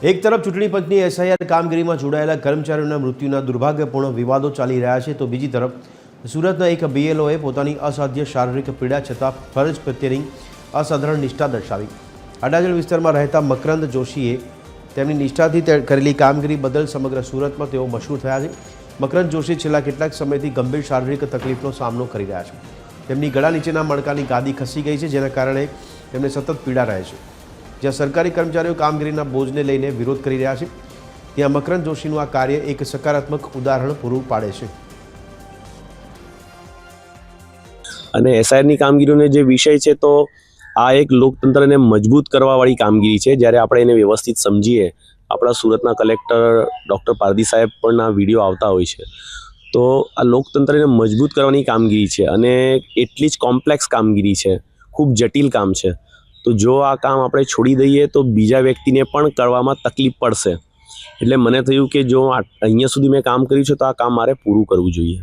એક તરફ ચૂંટણી પંચની એસઆઈઆર કામગીરીમાં જોડાયેલા કર્મચારીઓના મૃત્યુના દુર્ભાગ્યપૂર્ણ વિવાદો ચાલી રહ્યા છે, તો બીજી તરફ સુરતના એક બીએલઓએ પોતાની અસાધ્ય શારીરિક પીડા છતાં ફરજ પ્રત્યેની અસાધારણ નિષ્ઠા દર્શાવી. અડાજણ વિસ્તારમાં રહેતા મકરંદ જોશીએ તેમની નિષ્ઠાથી કરેલી કામગીરી બદલ સમગ્ર સુરતમાં તેઓ મશહૂર થયા છે. મકરંદ જોશી છેલ્લા કેટલાક સમયથી ગંભીર શારીરિક તકલીફનો સામનો કરી રહ્યા છે. તેમની ગળા નીચેના મણકાની ગાદી ખસી ગઈ છે, જેના કારણે તેમને સતત પીડા રહે છે. જ્યાં સરકારી કર્મચારીઓ કામગીરીના બોજને લઈને વિરોધ કરી રહ્યા છે, ત્યાં મકરંદ જોશીનું આ કાર્ય એક સકારાત્મક ઉદાહરણ પૂરું પાડે છે. અને એસઆઈઆરની કામગીરીનો જે વિષય છે, તો આ એક લોકતંત્રને મજબૂત કરવાવાળી કામગીરી છે. જ્યારે આપણે એને વ્યવસ્થિત સમજીએ, આપણા સુરતના કલેક્ટર ડૉક્ટર પારધી સાહેબ પણ આ વિડીયો આવતા હોય છે, તો આ લોકતંત્રને મજબૂત કરવાની કામગીરી છે અને એટલી જ કોમ્પ્લેક્સ કામગીરી છે, ખૂબ જટિલ કામ છે. તો જો આ કામ આપણે છોડી દઈએ તો બીજા વ્યક્તિને પણ કરવામાં તકલીફ પડશે. એટલે મને થયું કે જો અહીંયા સુધી મેં કામ કર્યું છે તો આ કામ મારે પૂરું કરવું જોઈએ.